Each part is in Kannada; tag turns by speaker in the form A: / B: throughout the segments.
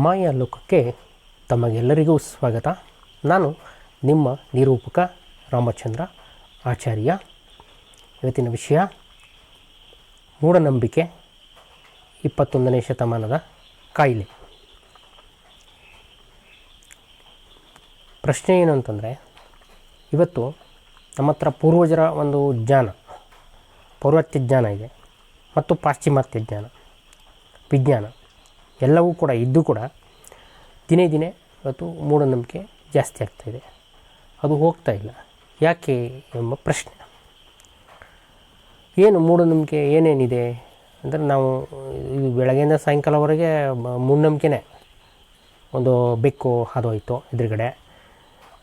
A: ಮಾಯಾ ಲೋಕಕ್ಕೆ ತಮಗೆಲ್ಲರಿಗೂ ಸ್ವಾಗತ. ನಾನು ನಿಮ್ಮ ನಿರೂಪಕ ರಾಮಚಂದ್ರ ಆಚಾರ್ಯ. ಇವತ್ತಿನ ವಿಷಯ ಮೂಢನಂಬಿಕೆ 21ನೇ ಶತಮಾನದ ಕಾಯಿಲೆ. ಪ್ರಶ್ನೆ ಏನು ಅಂತಂದರೆ, ಇವತ್ತು ನಮ್ಮ ಹತ್ರ ಪೂರ್ವಜರ ಒಂದು ಜ್ಞಾನ, ಪೌರಾತ್ಯ ಜ್ಞಾನ ಇದೆ ಮತ್ತು ಪಾಶ್ಚಿಮಾತ್ಯ ಜ್ಞಾನ, ವಿಜ್ಞಾನ ಎಲ್ಲವೂ ಕೂಡ ಇದ್ದು ಕೂಡ ದಿನೇ ದಿನೇ ಇವತ್ತು ಮೂಢನಂಬಿಕೆ ಜಾಸ್ತಿ ಆಗ್ತಾಯಿದೆ. ಅದು ಹೋಗ್ತಾ ಇಲ್ಲ, ಯಾಕೆ ಎಂಬ ಪ್ರಶ್ನೆ. ಏನು ಮೂಢನಂಬಿಕೆ ಏನೇನಿದೆ ಅಂದರೆ, ನಾವು ಇದು ಬೆಳಗ್ಗೆಯಿಂದ ಸಾಯಂಕಾಲವರೆಗೆ ಮೂಢನಂಬಿಕೆನೇ. ಒಂದು ಬೆಕ್ಕು ಹಾದೋಯ್ತು ಎದುರುಗಡೆ,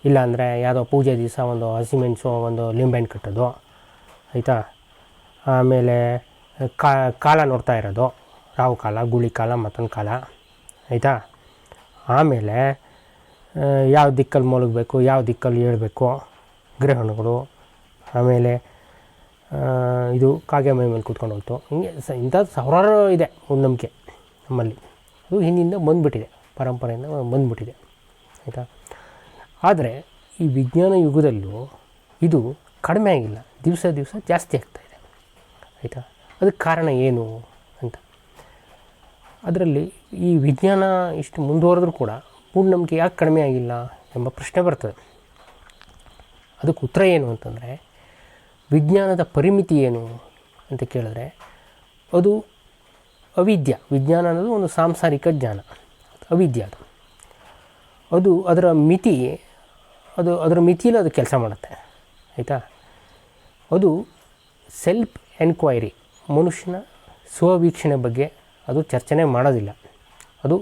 A: ಇಲ್ಲಾಂದರೆ ಯಾವುದೋ ಪೂಜೆ ದಿವಸ ಒಂದು ಹಸಿಮೆಣಸು ಒಂದು ಲಿಂಬೆಹಣ್ಣು ಕಟ್ಟೋದು, ಆಯಿತಾ. ಆಮೇಲೆ ಕಾಲ ನೋಡ್ತಾ ಇರೋದು, ರಾವು ಕಾಲ, ಗುಳಿ ಕಾಲ, ಮತ್ತೊಂದು ಕಾಲ, ಆಯಿತಾ. ಆಮೇಲೆ ಯಾವ ದಿಕ್ಕಲ್ಲಿ ಮಲಗಬೇಕು, ಯಾವ ದಿಕ್ಕಲ್ಲಿ ಏಳಬೇಕು, ಗ್ರಹಣಗಳು. ಆಮೇಲೆ ಇದು ಕಾಗೆ ಮೈ ಮೇಲೆ ಕೂತ್ಕೊಂಡು ಹೋಯ್ತು. ಹಿಂಗೆ ಇಂಥದ್ದು ಸಾವಿರಾರು ಇದೆ ಮೂಢನಂಬಿಕೆ ನಮ್ಮಲ್ಲಿ. ಅದು ಹಿಂದಿಂದ ಬಂದುಬಿಟ್ಟಿದೆ, ಪರಂಪರೆಯಿಂದ ಬಂದುಬಿಟ್ಟಿದೆ, ಆಯಿತಾ. ಆದರೆ ಈ ವಿಜ್ಞಾನ ಯುಗದಲ್ಲೂ ಇದು ಕಡಿಮೆ ಆಗಿಲ್ಲ, ದಿವಸ ದಿವಸ ಜಾಸ್ತಿ ಆಗ್ತಾಯಿದೆ, ಆಯಿತಾ. ಅದಕ್ಕೆ ಕಾರಣ ಏನು ಅಂತ. ಅದರಲ್ಲಿ ಈ ವಿಜ್ಞಾನ ಇಷ್ಟು ಮುಂದುವರೆದ್ರೂ ಕೂಡ ಮೂಢನಂಬಿಕೆ ಯಾಕೆ ಕಡಿಮೆ ಆಗಿಲ್ಲ ಎಂಬ ಪ್ರಶ್ನೆ ಬರ್ತದೆ. ಅದಕ್ಕೆ ಉತ್ತರ ಏನು ಅಂತಂದರೆ, ವಿಜ್ಞಾನದ ಪರಿಮಿತಿ ಏನು ಅಂತ ಕೇಳಿದ್ರೆ, ಅದು ಅವಿದ್ಯ. ವಿಜ್ಞಾನ ಅನ್ನೋದು ಒಂದು ಸಾಂಸಾರಿಕ ಜ್ಞಾನ, ಅವಿದ್ಯ. ಅದು ಅದರ ಮಿತಿ, ಅದರ ಮಿತಿಯಲ್ಲಿ ಅದು ಕೆಲಸ ಮಾಡುತ್ತೆ, ಆಯಿತಾ. ಅದು ಸೆಲ್ಫ್ ಎನ್ಕ್ವೈರಿ, ಮನುಷ್ಯನ ಸ್ವವೀಕ್ಷಣೆ ಬಗ್ಗೆ ಅದು ಚರ್ಚನೆ ಮಾಡೋದಿಲ್ಲ. ಅದು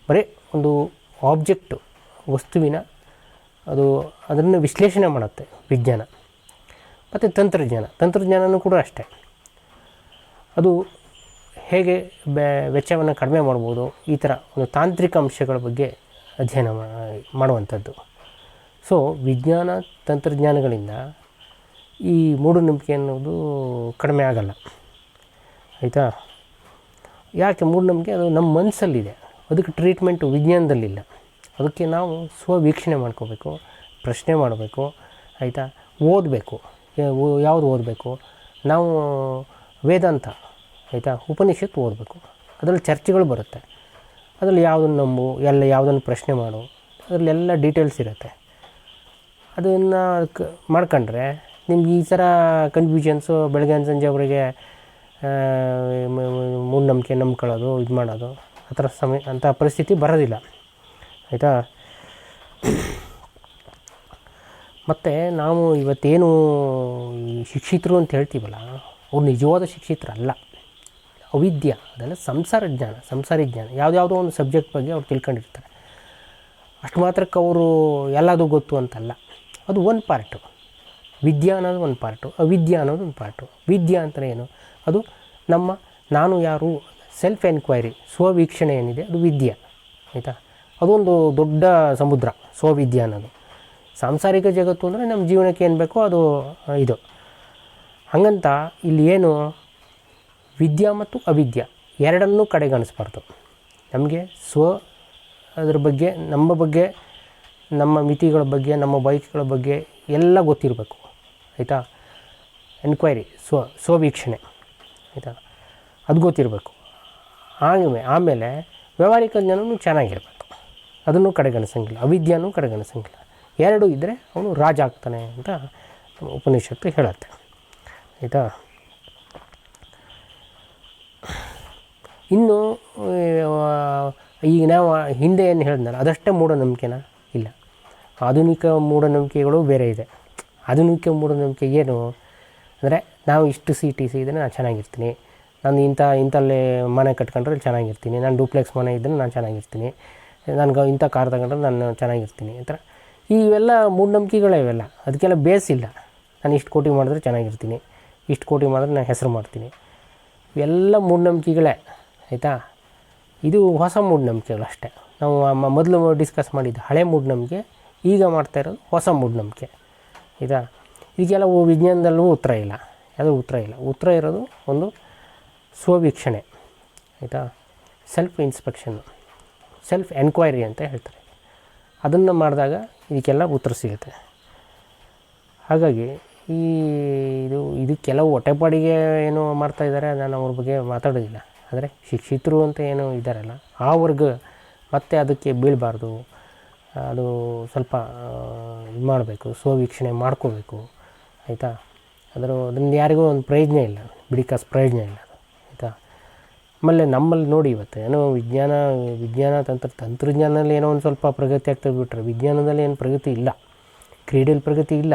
A: ಬರೀ ಒಂದು ಆಬ್ಜೆಕ್ಟು, ವಸ್ತುವಿನ ಅದನ್ನು ವಿಶ್ಲೇಷಣೆ ಮಾಡುತ್ತೆ ವಿಜ್ಞಾನ. ಮತ್ತು ತಂತ್ರಜ್ಞಾನವೂ ಕೂಡ ಅಷ್ಟೇ. ಅದು ಹೇಗೆ ವೆಚ್ಚವನ್ನು ಕಡಿಮೆ ಮಾಡ್ಬೋದು, ಈ ಥರ ಒಂದು ತಾಂತ್ರಿಕ ಅಂಶಗಳ ಬಗ್ಗೆ ಅಧ್ಯಯನ ಮಾಡುವಂಥದ್ದು. ಸೊ ವಿಜ್ಞಾನ ತಂತ್ರಜ್ಞಾನಗಳಿಂದ ಈ ಮೂಢನಂಬಿಕೆ ಅನ್ನೋದು ಕಡಿಮೆ ಆಗಲ್ಲ, ಆಯಿತಾ. ಯಾಕೆ ಮೂಢನಂಬಿಕೆ? ಅದು ನಮ್ಮ ಮನಸ್ಸಲ್ಲಿದೆ, ಅದಕ್ಕೆ ಟ್ರೀಟ್ಮೆಂಟು ವಿಜ್ಞಾನದಲ್ಲಿಲ್ಲ. ಅದಕ್ಕೆ ನಾವು ಸ್ವವೀಕ್ಷಣೆ ಮಾಡ್ಕೋಬೇಕು, ಪ್ರಶ್ನೆ ಮಾಡಬೇಕು, ಆಯಿತಾ. ಓದಬೇಕು. ಯಾವುದು ಓದಬೇಕು? ನಾವು ವೇದಾಂತ, ಆಯಿತಾ, ಉಪನಿಷತ್ತು ಓದಬೇಕು. ಅದರಲ್ಲಿ ಚರ್ಚೆಗಳು ಬರುತ್ತೆ. ಅದರಲ್ಲಿ ಯಾವುದನ್ನು ನಂಬು, ಯಾವುದನ್ನು ಪ್ರಶ್ನೆ ಮಾಡು, ಅದರಲ್ಲೆಲ್ಲ ಡೀಟೇಲ್ಸ್ ಇರುತ್ತೆ. ಅದನ್ನು ಮಾಡ್ಕೊಂಡ್ರೆ ನಿಮ್ಗೆ ಈ ಥರ ಕನ್ಫ್ಯೂಷನ್ಸು ಬೆಳಗ್ಗೆ ಸಂಜೆವರೆಗೆ ಮೂಢನಂಬಿಕೆ ನಂಬ್ಕೊಳ್ಳೋದು, ಇದು ಮಾಡೋದು, ಆ ಥರ ಅಂಥ ಪರಿಸ್ಥಿತಿ ಬರೋದಿಲ್ಲ, ಆಯಿತಾ. ಮತ್ತು ನಾವು ಇವತ್ತೇನು ಶಿಕ್ಷಿತರು ಅಂತ ಹೇಳ್ತೀವಲ್ಲ, ಅವ್ರು ನಿಜವಾದ ಶಿಕ್ಷಿತರಲ್ಲ, ಅವಿದ್ಯ. ಅದೆಲ್ಲ ಸಂಸಾರಿ ಜ್ಞಾನ. ಯಾವುದ್ಯಾವುದೋ ಒಂದು ಸಬ್ಜೆಕ್ಟ್ ಬಗ್ಗೆ ಅವ್ರು ತಿಳ್ಕೊಂಡಿರ್ತಾರೆ. ಅಷ್ಟು ಮಾತ್ರಕ್ಕೆ ಅವರು ಎಲ್ಲದೂ ಗೊತ್ತು ಅಂತಲ್ಲ. ಅದು ಒಂದು ಪಾರ್ಟು. ವಿದ್ಯಾ ಅನ್ನೋದು ಒಂದು ಪಾರ್ಟು, ಅವಿದ್ಯಾ ಅನ್ನೋದು ಒಂದು ಪಾರ್ಟು. ವಿದ್ಯಾ ಅಂತಲೇ ಏನು? ಅದು ನಾನು ಯಾರು, ಸೆಲ್ಫ್ ಎನ್ಕ್ವೈರಿ, ಸ್ವವೀಕ್ಷಣೆ ಏನಿದೆ ಅದು ವಿದ್ಯಾ, ಆಯಿತಾ. ಅದೊಂದು ದೊಡ್ಡ ಸಮುದ್ರ ಸ್ವವಿದ್ಯಾ ಅನ್ನೋದು. ಸಾಂಸಾರಿಕ ಜಗತ್ತು ಅಂದರೆ ನಮ್ಮ ಜೀವನಕ್ಕೆ ಏನು ಬೇಕೋ ಅದು ಇದು. ಹಾಗಂತ ಇಲ್ಲಿ ಏನು ವಿದ್ಯಾ ಮತ್ತು ಅವಿದ್ಯಾ ಎರಡನ್ನೂ ಕಡೆಗಣಿಸ್ಬಾರ್ದು. ನಮಗೆ ಅದರ ಬಗ್ಗೆ, ನಮ್ಮ ಮಿತಿಗಳ ಬಗ್ಗೆ, ನಮ್ಮ ಬಯಕೆಗಳ ಬಗ್ಗೆ ಎಲ್ಲ ಗೊತ್ತಿರಬೇಕು, ಆಯಿತಾ. ಎನ್ಕ್ವೈರಿ, ಸ್ವವೀಕ್ಷಣೆ, ಆಯಿತಾ, ಅದು ಗೊತ್ತಿರಬೇಕು. ಆಮೇಲೆ ವ್ಯಾವಹಾರಿಕ ಜ್ಞಾನವೂ ಚೆನ್ನಾಗಿರಬೇಕು, ಅದನ್ನು ಕಡೆಗಣಿಸಂಗಿಲ್ಲ, ಅವಿದ್ಯಾನೂ ಕಡೆಗಣಿಸಂಗಿಲ್ಲ. ಎರಡು ಇದ್ದರೆ ಅವನು ರಾಜ ಆಗ್ತಾನೆ ಅಂತ ಉಪನಿಷತ್ತು ಹೇಳುತ್ತೆ, ಆಯಿತಾ. ಇನ್ನು ಈಗ ನಾವು ಹಿಂದೆ ಏನು ಹೇಳಿದ್ನಲ್ಲ, ಅದಷ್ಟೇ ಮೂಢನಂಬಿಕೆನಾ? ಇಲ್ಲ. ಆಧುನಿಕ ಮೂಢನಂಬಿಕೆಗಳು ಬೇರೆ ಇದೆ. ಆಧುನಿಕ ಮೂಢನಂಬಿಕೆ ಏನು ಅಂದರೆ, ನಾವು ಇಷ್ಟು CTC ಇದ್ದರೆ ನಾನು ಚೆನ್ನಾಗಿರ್ತೀನಿ, ನಾನು ಇಂಥಲ್ಲೇ ಮನೆ ಕಟ್ಕೊಂಡ್ರೆ ಚೆನ್ನಾಗಿರ್ತೀನಿ, ನಾನು ಡೂಪ್ಲೆಕ್ಸ್ ಮನೆ ಇದ್ದರೆ ನಾನು ಚೆನ್ನಾಗಿರ್ತೀನಿ, ನನಗೆ ಇಂಥ ಕಾರ್ ತಗೊಂಡ್ರೆ ನಾನು ಚೆನ್ನಾಗಿರ್ತೀನಿ, ಈ ಥರ ಇವೆಲ್ಲ ಮೂಢನಂಬಿಕೆಗಳೇ. ಇವೆಲ್ಲ ಅದಕ್ಕೆಲ್ಲ ಬೇಸ್ ಇಲ್ಲ. ನಾನು ಇಷ್ಟು ಕೋಟಿ ಮಾಡಿದ್ರೆ ಚೆನ್ನಾಗಿರ್ತೀನಿ, ಇಷ್ಟು ಕೋಟಿ ಮಾಡಿದ್ರೆ ನಾನು ಹೆಸರು ಮಾಡ್ತೀನಿ, ಇವೆಲ್ಲ ಮೂಢನಂಬಿಕೆಗಳೇ, ಆಯಿತಾ. ಇದು ಹೊಸ ಮೂಢನಂಬಿಕೆಗಳು ಅಷ್ಟೇ. ನಾವು ಮೊದಲು ಡಿಸ್ಕಸ್ ಮಾಡಿದ್ದು ಹಳೆ ಮೂಢನಂಬಿಕೆ, ಈಗ ಮಾಡ್ತಾ ಇರೋದು ಹೊಸ ಮೂಢನಂಬಿಕೆ, ಆಯಿತಾ. ಇದಕ್ಕೆಲ್ಲ ವಿಜ್ಞಾನದಲ್ಲೂ ಉತ್ತರ ಇಲ್ಲ, ಯಾವುದೂ ಉತ್ತರ ಇಲ್ಲ. ಉತ್ತರ ಇರೋದು ಒಂದು ಸ್ವವೀಕ್ಷಣೆ, ಆಯಿತಾ, ಸೆಲ್ಫ್ ಇನ್ಸ್ಪೆಕ್ಷನ್ನು. ಸೆಲ್ಫ್ ಎನ್ಕ್ವೈರಿ ಅಂತ ಹೇಳ್ತಾರೆ. ಅದನ್ನು ಮಾಡಿದಾಗ ಇದಕ್ಕೆಲ್ಲ ಉತ್ತರ ಸಿಗುತ್ತೆ. ಹಾಗಾಗಿ ಇದು ಕೆಲವು ಹೊಟ್ಟೆಪಾಡಿಗೆ ಏನು ಮಾಡ್ತಾಯಿದ್ದಾರೆ, ನಾನು ಅವ್ರ ಬಗ್ಗೆ ಮಾತಾಡೋದಿಲ್ಲ. ಆದರೆ ಶಿಕ್ಷಿತರು ಅಂತ ಏನು ಇದ್ದಾರಲ್ಲ ಆ ವರ್ಗ ಮತ್ತೆ ಅದಕ್ಕೆ ಬೀಳಬಾರ್ದು. ಅದು ಸ್ವಲ್ಪ ಇದು ಮಾಡಬೇಕು, ಸ್ವವೀಕ್ಷಣೆ ಮಾಡ್ಕೋಬೇಕು, ಆಯಿತಾ. ಅದರಿಂದ ಯಾರಿಗೂ ಒಂದು ಪ್ರಯೋಜನ ಇಲ್ಲ, ಬಿಡಿಕಾಸು ಪ್ರಯೋಜನ ಇಲ್ಲ ಅದು, ಆಯಿತಾ. ಆಮೇಲೆ ನಮ್ಮಲ್ಲಿ ನೋಡಿ ಇವತ್ತು ಏನೋ ವಿಜ್ಞಾನ ತಂತ್ರಜ್ಞಾನದಲ್ಲಿ ಏನೋ ಒಂದು ಸ್ವಲ್ಪ ಪ್ರಗತಿ ಆಗ್ತದೆ ಬಿಟ್ಟರೆ ವಿಜ್ಞಾನದಲ್ಲಿ ಏನು ಪ್ರಗತಿ ಇಲ್ಲ, ಕ್ರೀಡೆಯಲ್ಲಿ ಪ್ರಗತಿ ಇಲ್ಲ,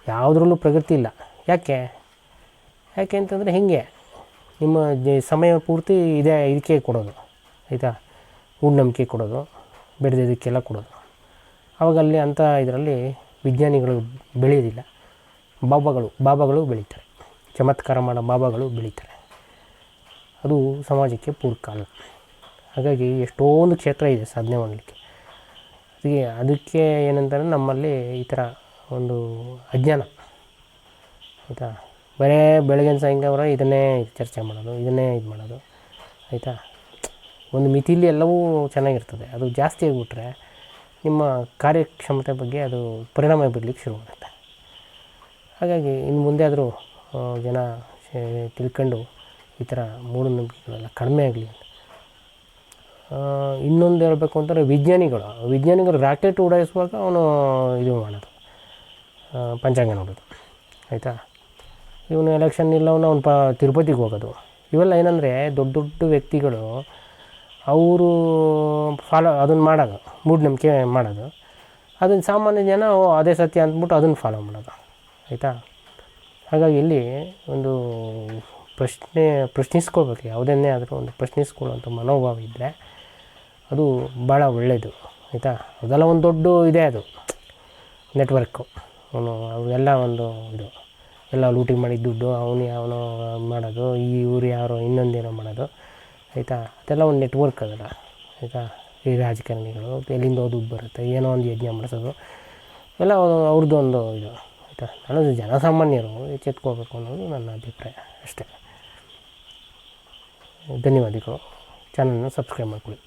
A: ಯಾವುದ್ರಲ್ಲೂ ಪ್ರಗತಿ ಇಲ್ಲ. ಯಾಕೆ ಅಂತಂದರೆ ಹೀಗೆ ನಿಮ್ಮ ಸಮಯ ಪೂರ್ತಿ ಇದಕ್ಕೆ ಕೊಡೋದು, ಆಯಿತಾ. ಮೂಢನಂಬಿಕೆ ಕೊಡೋದು, ಬೆಳೆದಿದ್ದಕ್ಕೆಲ್ಲ ಕೊಡೋದು. ಆವಾಗ ಅಲ್ಲಿ ಅಂಥ ಇದರಲ್ಲಿ ವಿಜ್ಞಾನಿಗಳು ಬೆಳೆಯೋದಿಲ್ಲ. ಬಾಬಾಗಳು ಬೆಳೀತಾರೆ, ಚಮತ್ಕಾರ ಮಾಡೋ ಬಾಬಾಗಳು ಬೆಳೀತಾರೆ. ಅದು ಸಮಾಜಕ್ಕೆ ಪೂರಕ ಅಲ್ಲ. ಹಾಗಾಗಿ ಎಷ್ಟೊಂದು ಕ್ಷೇತ್ರ ಇದೆ ಸಾಧನೆ ಮಾಡಲಿಕ್ಕೆ. ಅದಕ್ಕೆ ಏನಂತಾರೆ, ನಮ್ಮಲ್ಲಿ ಈ ಥರ ಒಂದು ಅಜ್ಞಾನ, ಆಯಿತಾ. ಬರೇ ಬೆಳಗಿನ ಸಾಯಂಕಾಲ ಇದನ್ನೇ ಚರ್ಚೆ ಮಾಡೋದು, ಇದನ್ನೇ ಇದು ಮಾಡೋದು, ಆಯಿತಾ. ಒಂದು ಮಿತಿಲಿ ಎಲ್ಲವೂ ಚೆನ್ನಾಗಿರ್ತದೆ. ಅದು ಜಾಸ್ತಿ ಆಗಿಬಿಟ್ರೆ ನಿಮ್ಮ ಕಾರ್ಯಕ್ಷಮತೆ ಬಗ್ಗೆ ಅದು ಪರಿಣಾಮ ಬೀರಲಿಕ್ಕೆ ಶುರು ಮಾಡುತ್ತೆ. ಹಾಗಾಗಿ ಇನ್ನು ಮುಂದೆ ಆದರೂ ಜನ ತಿಳ್ಕೊಂಡು ಈ ಥರ ಮೂಢನಂಬಿಕೆಗಳೆಲ್ಲ ಕಡಿಮೆ ಆಗಲಿ ಅಂತ. ಇನ್ನೊಂದು ಹೇಳಬೇಕು ಅಂತಂದರೆ ವಿಜ್ಞಾನಿಗಳು ರಾಕೆಟ್ ಉಡಾಯಿಸುವಾಗ ಅವನು ಇದು ಮಾಡೋದು, ಪಂಚಾಂಗ ನೋಡೋದು, ಆಯಿತಾ. ಇವನು ಎಲೆಕ್ಷನ್ ಇಲ್ಲವನು ಅವನು ತಿರುಪತಿಗೆ ಹೋಗೋದು. ಇವೆಲ್ಲ ಏನಂದರೆ ದೊಡ್ಡ ದೊಡ್ಡ ವ್ಯಕ್ತಿಗಳು ಅವರು ಅದನ್ನು ಮಾಡೋದು, ಮೂಢನಂಬಿಕೆ ಮಾಡೋದು. ಅದನ್ನು ಸಾಮಾನ್ಯ ಜನ ಅದೇ ಸತ್ಯ ಅಂದ್ಬಿಟ್ಟು ಅದನ್ನು ಫಾಲೋ ಮಾಡೋದು, ಆಯಿತಾ. ಹಾಗಾಗಿ ಇಲ್ಲಿ ಒಂದು ಪ್ರಶ್ನಿಸ್ಕೋಬೇಕು, ಯಾವುದನ್ನೇ ಆದರೂ ಒಂದು ಪ್ರಶ್ನಿಸ್ಕೊಳ್ಳೋಂಥ ಮನೋಭಾವ ಇದ್ದರೆ ಅದು ಭಾಳ ಒಳ್ಳೆಯದು, ಆಯಿತಾ. ಅದೆಲ್ಲ ಒಂದು ದೊಡ್ಡ ಇದೆ, ಅದು ನೆಟ್ವರ್ಕು. ಅವೆಲ್ಲ ಒಂದು ಇದು ಎಲ್ಲ ಲೂಟಿ ಮಾಡಿದ ದುಡ್ಡು ಅವನು ಮಾಡೋದು, ಇವ್ರು ಯಾರೋ ಇನ್ನೊಂದೇನೋ ಮಾಡೋದು, ಆಯಿತಾ. ಅದೆಲ್ಲ ಒಂದು ನೆಟ್ವರ್ಕ್ ಅದಲ್ಲ, ಆಯಿತಾ. ಈ ರಾಜಕಾರಣಿಗಳು ಎಲ್ಲಿಂದ ದುಡ್ಡು ಬರುತ್ತೆ, ಏನೋ ಒಂದು ಯಜ್ಞ ಮಾಡಿಸೋದು ಎಲ್ಲ ಅವ್ರದ್ದು ಒಂದು ಇದು, ಆಯಿತಾ. ನಾನು ಜನಸಾಮಾನ್ಯರು ಎಚ್ಚೆತ್ಕೋಬೇಕು ಅನ್ನೋದು ನನ್ನ ಅಭಿಪ್ರಾಯ ಅಷ್ಟೇ. ಧನ್ಯವಾದಗಳು. ಚಾನಲ್ನ ಸಬ್ಸ್ಕ್ರೈಬ್ ಮಾಡ್ಕೊಳ್ಳಿ.